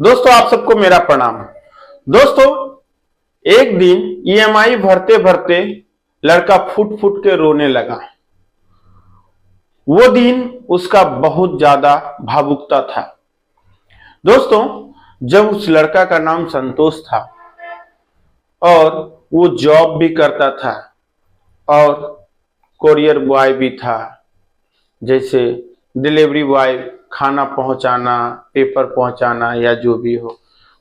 दोस्तों आप सबको मेरा प्रणाम। दोस्तों एक दिन ईएमआई भरते भरते लड़का फुट फुट के रोने लगा। वो दिन उसका बहुत ज्यादा भावुकता था। दोस्तों जब उस लड़का का नाम संतोष था और वो जॉब भी करता था और कोरियर बॉय भी था, जैसे डिलीवरी बॉय, खाना पहुंचाना, पेपर पहुंचाना या जो भी हो,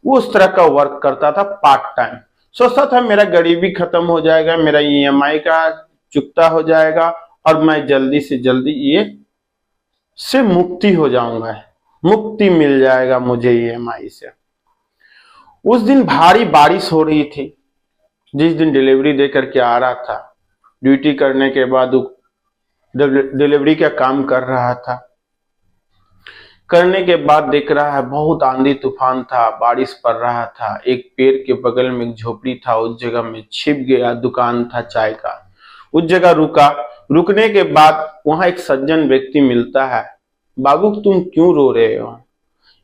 वो उस तरह का वर्क करता था पार्ट टाइम। सोचता था मेरा गरीबी खत्म हो जाएगा, मेरा ईएमआई का चुकता हो जाएगा और मैं जल्दी से जल्दी ये से मुक्ति हो जाऊंगा, मुक्ति मिल जाएगा मुझे ईएमआई से। उस दिन भारी बारिश हो रही थी। जिस दिन डिलीवरी देकर के आ रहा था, ड्यूटी करने के बाद डिलीवरी का काम कर रहा था, करने के बाद देख रहा है बहुत आंधी तूफान था, बारिश पड़ रहा था। एक पेड़ के बगल में एक झोपड़ी था, उस जगह में छिप गया, दुकान था चाय का, उस जगह रुका। रुकने के बाद वहां एक सज्जन व्यक्ति मिलता है। बाबू तुम क्यों रो रहे हो?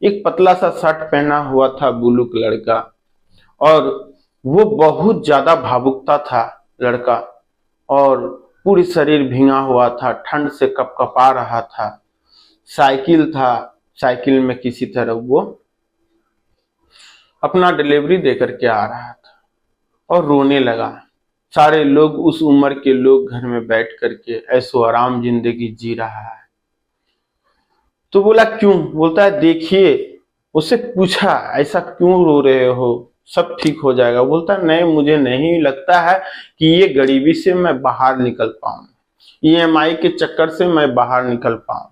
एक पतला सा शर्ट पहना हुआ था ब्लू कलर का, और वो बहुत ज्यादा भावुकता था लड़का, और पूरी शरीर भींगा हुआ था, ठंड से कपकपा रहा था। साइकिल था, साइकिल में किसी तरह वो अपना डिलीवरी देकर के आ रहा था और रोने लगा। सारे लोग, उस उम्र के लोग घर में बैठ करके ऐसो आराम जिंदगी जी रहा है। तो बोला क्यों? बोलता है देखिए, उससे पूछा ऐसा क्यों रो रहे हो, सब ठीक हो जाएगा। बोलता है नहीं, मुझे नहीं लगता है कि ये गरीबी से मैं बाहर निकल पाऊं, ईएमआई के चक्कर से मैं बाहर निकल पाऊं।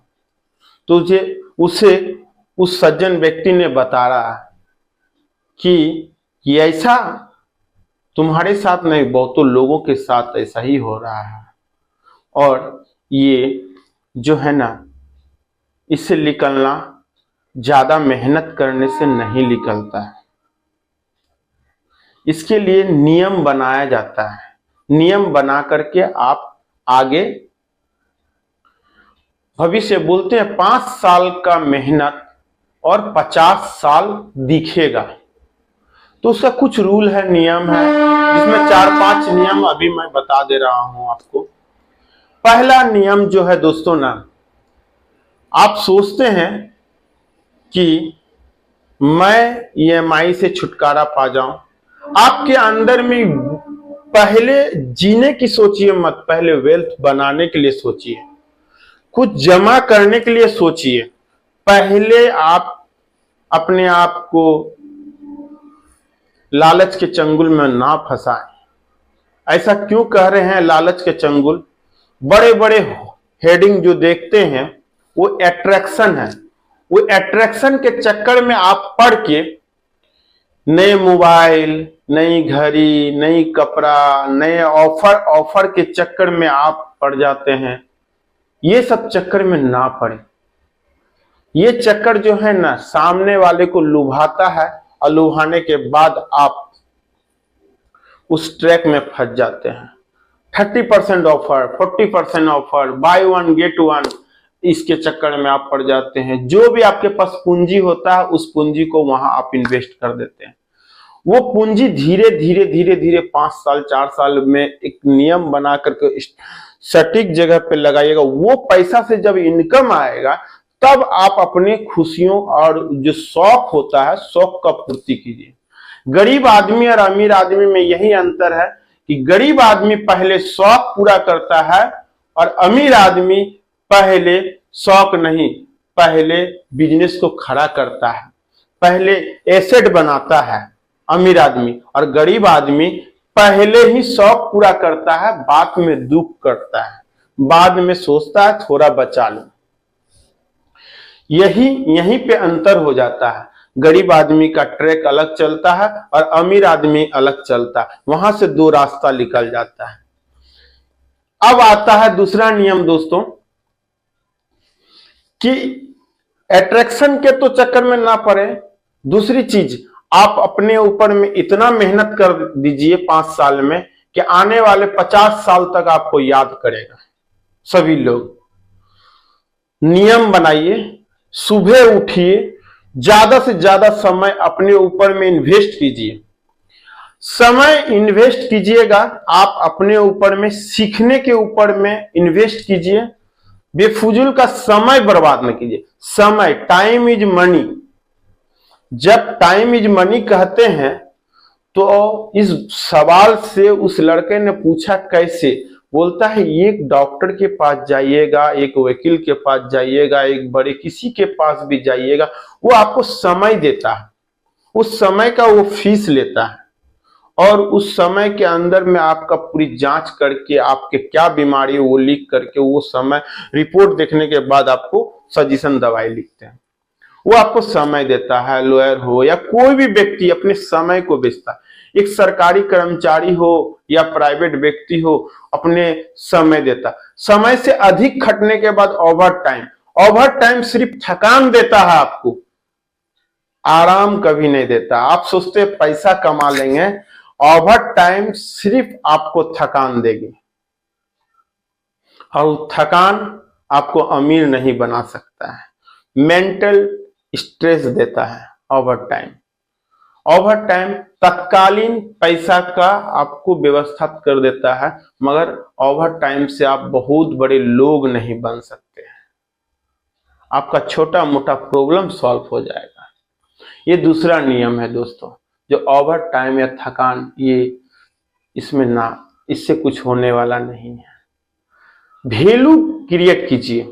तुझे उसे उस सज्जन व्यक्ति ने बताया कि ये ऐसा तुम्हारे साथ नहीं, बहुतों लोगों के साथ ऐसा ही हो रहा है, और ये जो है ना, इससे निकलना ज्यादा मेहनत करने से नहीं निकलता है। इसके लिए नियम बनाया जाता है। नियम बना करके आप आगे भविष्य, बोलते हैं 5 साल का मेहनत और 50 साल दिखेगा। तो उसका कुछ रूल है, नियम है, जिसमें 4-5 नियम अभी मैं बता दे रहा हूं आपको। पहला नियम जो है दोस्तों ना, आप सोचते हैं कि मैं ईएमआई से छुटकारा पा जाऊं, आपके अंदर में पहले जीने की सोचिए मत, पहले वेल्थ बनाने के लिए सोचिए, कुछ जमा करने के लिए सोचिए। पहले आप अपने आप को लालच के चंगुल में ना फंसाएं। ऐसा क्यों कह रहे हैं लालच के चंगुल? बड़े बड़े हेडिंग जो देखते हैं वो अट्रैक्शन है। वो अट्रैक्शन के चक्कर में आप पढ़ के नए मोबाइल, नई घड़ी, नई कपड़ा, नए ऑफर के चक्कर में आप पड़ जाते हैं। ये सब चक्कर में ना पड़े। ये चक्कर जो है ना, सामने वाले को लुभाता है, और लुभाने के बाद आप उस ट्रैक में फंस जाते हैं। 30% offer, 40% offer, by one get one, इसके चक्कर में आप पड़ जाते हैं। जो भी आपके पास पूंजी होता है, उस पूंजी को वहां आप इन्वेस्ट कर देते हैं। वो पूंजी धीरे धीरे धीरे धीरे 5 साल 4 साल में एक नियम बना करके सटीक जगह पे लगाइएगा। वो पैसा से जब इनकम आएगा, तब आप अपनी खुशियों और जो शौक होता है, शौक का पूर्ति कीजिए। गरीब आदमी और अमीर आदमी में यही अंतर है कि गरीब आदमी पहले शौक पूरा करता है, और अमीर आदमी पहले शौक नहीं, पहले बिजनेस को खड़ा करता है, पहले एसेट बनाता है अमीर आदमी। और गरीब आदमी पहले ही शौक पूरा करता है, बाद में दुख करता है, बाद में सोचता है थोड़ा बचा लो। यहीं पे अंतर हो जाता है। गरीब आदमी का ट्रैक अलग चलता है और अमीर आदमी अलग चलता है, वहां से 2 रास्ता निकल जाता है। अब आता है दूसरा नियम दोस्तों, कि अट्रैक्शन के तो चक्कर में ना पड़े। दूसरी चीज, आप अपने ऊपर में इतना मेहनत कर दीजिए 5 साल में, कि आने वाले 50 साल तक आपको याद करेगा सभी लोग। नियम बनाइए, सुबह उठिए, ज्यादा से ज्यादा समय अपने ऊपर में इन्वेस्ट कीजिए। समय इन्वेस्ट कीजिएगा, आप अपने ऊपर में, सीखने के ऊपर में इन्वेस्ट कीजिए। बेफुजूल का समय बर्बाद न कीजिए। समय, टाइम इज मनी। जब टाइम इज मनी कहते हैं तो इस सवाल से उस लड़के ने पूछा कैसे, बोलता है एक डॉक्टर के पास जाइएगा, एक वकील के पास जाइएगा, एक बड़े किसी के पास भी जाइएगा, वो आपको समय देता है, उस समय का वो फीस लेता है और उस समय के अंदर में आपका पूरी जांच करके आपके क्या बीमारी है वो लिख करके वो समय रिपोर्ट देखने के बाद आपको सजेशन दवाई लिखते हैं। वो आपको समय देता है। लॉयर हो या कोई भी व्यक्ति अपने समय को बेचता है। एक सरकारी कर्मचारी हो या प्राइवेट व्यक्ति हो, अपने समय देता। समय से अधिक खटने के बाद ओवर टाइम सिर्फ थकान देता है, आपको आराम कभी नहीं देता। आप सोचते पैसा कमा लेंगे, ओवर टाइम सिर्फ आपको थकान देगी और थकान आपको अमीर नहीं बना सकता है। मेंटल स्ट्रेस देता है ओवर टाइम तत्कालीन पैसा का आपको व्यवस्था कर देता है, मगर ओवर टाइम से आप बहुत बड़े लोग नहीं बन सकते हैं। आपका छोटा मोटा प्रॉब्लम सॉल्व हो जाएगा। ये दूसरा नियम है दोस्तों, जो ओवर टाइम या थकान, ये इसमें ना, इससे कुछ होने वाला नहीं है। वैल्यू क्रिएट कीजिए,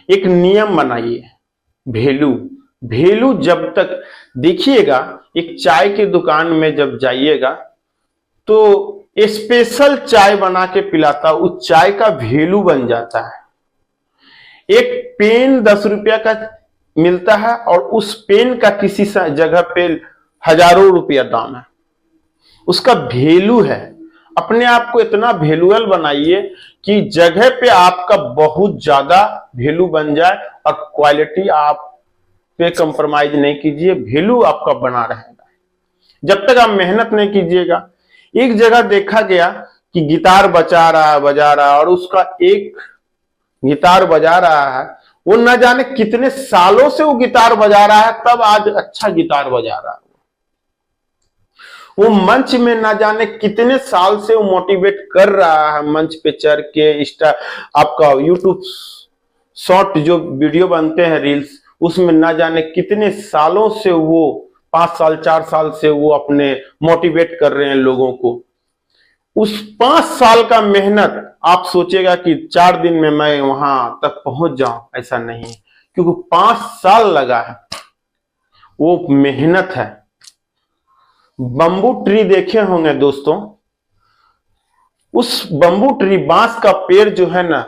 एक नियम बनाइए। वैल्यू जब तक देखिएगा, एक चाय की दुकान में जब जाइएगा तो स्पेशल चाय बना के पिलाता, उस चाय का वैल्यू बन जाता है। एक पेन 10 रुपया का मिलता है और उस पेन का किसी जगह पे हजारों रुपया दाम है, उसका वैल्यू है। अपने आप को इतना वैल्यूएबल बनाइए कि जगह पे आपका बहुत ज्यादा वैल्यू बन जाए और क्वालिटी आप पे कंप्रोमाइज नहीं कीजिए, वैल्यू आपका बना रहेगा। जब तक आप मेहनत नहीं कीजिएगा। एक जगह देखा गया कि गिटार बजा रहा और उसका एक गिटार बजा रहा है, वो न जाने कितने सालों से वो गिटार बजा रहा है, तब आज अच्छा गिटार बजा रहा है। वो मंच में न जाने कितने साल से वो मोटिवेट कर रहा है, मंच पे चढ़ के आपका यूट्यूब शॉर्ट जो वीडियो बनते हैं, रील्स, उसमें न जाने कितने सालों से वो 5 साल 4 साल से वो अपने मोटिवेट कर रहे हैं लोगों को। उस 5 साल का मेहनत आप सोचेगा कि 4 दिन में मैं वहां तक पहुंच जाऊं, ऐसा नहीं, क्योंकि 5 साल लगा है, वो मेहनत है। बंबू ट्री देखे होंगे दोस्तों, उस बंबू ट्री, बांस का पेड़ जो है ना,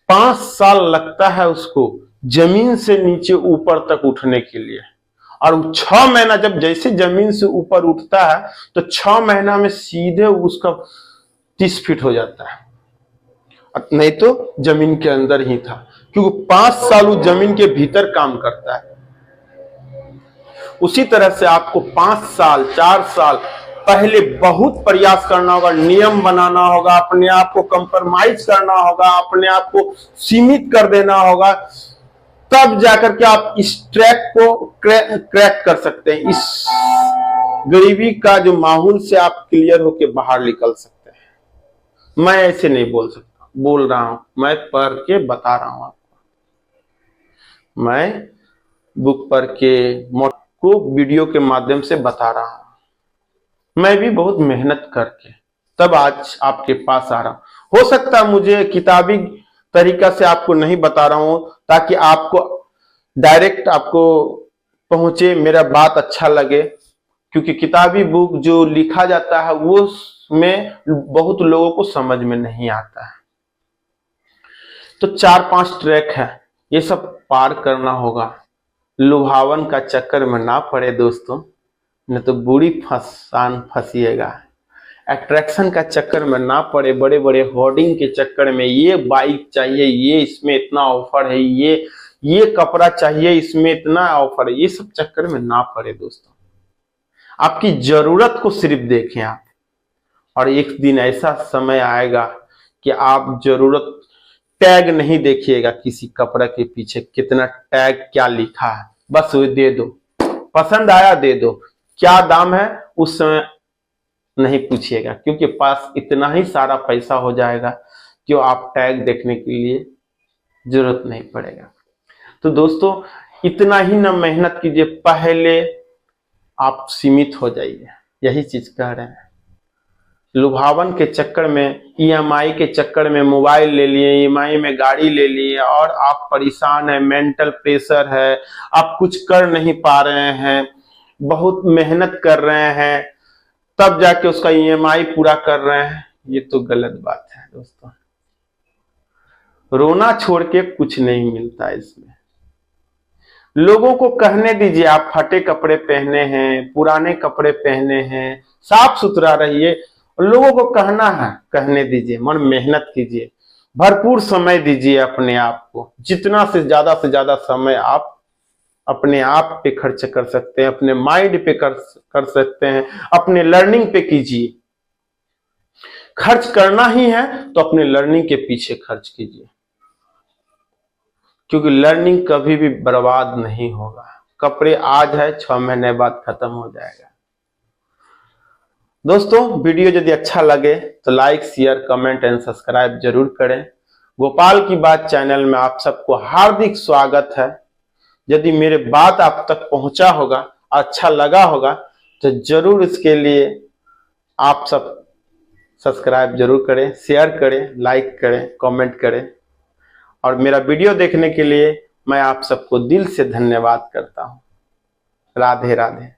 5 साल लगता है उसको जमीन से नीचे ऊपर तक उठने के लिए, और 6 महीना जब जैसे जमीन से ऊपर उठता है तो 6 महीना में सीधे उसका 30 फीट हो जाता है, नहीं तो जमीन के अंदर ही था, क्योंकि 5 साल वो जमीन के भीतर काम करता है। उसी तरह से आपको 5 साल 4 साल पहले बहुत प्रयास करना होगा, नियम बनाना होगा, अपने आप को कंप्रोमाइज करना होगा, अपने आप को सीमित कर देना होगा, तब जाकर के आप इस ट्रैक को क्रैक कर सकते हैं। इस गरीबी का जो माहौल से आप क्लियर होकर बाहर निकल सकते हैं। मैं ऐसे नहीं बोल रहा हूं, मैं पढ़ के बता रहा हूं आपको। मैं बुक पढ़ के को वीडियो के माध्यम से बता रहा हूं। मैं भी बहुत मेहनत करके तब आज आपके पास आ रहा हूं। हो सकता है मुझे किताबी तरीका से आपको नहीं बता रहा हूं, ताकि आपको डायरेक्ट आपको पहुंचे, मेरा बात अच्छा लगे, क्योंकि किताबी बुक जो लिखा जाता है वो में बहुत लोगों को समझ में नहीं आता है। तो 4-5 ट्रैक है, ये सब पार करना होगा। लुभावन का चक्कर में ना पड़े दोस्तों, नहीं तो बुरी फंसिएगा। अट्रैक्शन का चक्कर में ना पड़े, बड़े बड़े होर्डिंग के चक्कर में, ये बाइक चाहिए, ये इसमें इतना ऑफर है, ये कपड़ा चाहिए, इसमें इतना ऑफर है, ये सब चक्कर में ना पड़े दोस्तों। आपकी जरूरत को सिर्फ देखें आप, और एक दिन ऐसा समय आएगा कि आप जरूरत टैग नहीं देखिएगा किसी कपड़ा के पीछे कितना टैग क्या लिखा है, बस वो दे दो, पसंद आया दे दो, क्या दाम है उस समय नहीं पूछिएगा, क्योंकि पास इतना ही सारा पैसा हो जाएगा कि आप टैग देखने के लिए जरूरत नहीं पड़ेगा। तो दोस्तों इतना ही ना मेहनत कीजिए, पहले आप सीमित हो जाइए, यही चीज कह रहे हैं। लुभावन के चक्कर में, ईएमआई के चक्कर में मोबाइल ले लिए, ईएमआई में गाड़ी ले लिए और आप परेशान है, मेंटल प्रेशर है, आप कुछ कर नहीं पा रहे हैं, बहुत मेहनत कर रहे हैं तब जाके उसका ईएमआई पूरा कर रहे हैं, ये तो गलत बात है दोस्तों। रोना छोड़ के कुछ नहीं मिलता इसमें। लोगों को कहने दीजिए आप फटे कपड़े पहने हैं, पुराने कपड़े पहने हैं, साफ सुथरा रहिए, लोगों को कहना है, कहने दीजिए, मन मेहनत कीजिए, भरपूर समय दीजिए अपने आप को, जितना से ज्यादा समय आप अपने आप पे खर्च कर सकते हैं, अपने माइंड पे कर सकते हैं, अपने लर्निंग पे कीजिए। खर्च करना ही है तो अपने लर्निंग के पीछे खर्च कीजिए, क्योंकि लर्निंग कभी भी बर्बाद नहीं होगा। कपड़े आज है, 6 महीने बाद खत्म हो जाएगा। दोस्तों वीडियो यदि अच्छा लगे तो like, share, comment and subscribe जरूर करें। गोपाल की बात चैनल में आप सबको हार्दिक स्वागत है। यदि मेरे बात आप तक पहुंचा होगा, अच्छा लगा होगा, तो जरूर इसके लिए आप सब सब्सक्राइब जरूर करें, शेयर करें, लाइक करें, कमेंट करें। और मेरा वीडियो देखने के लिए मैं आप सबको दिल से धन्यवाद करता हूं। राधे राधे।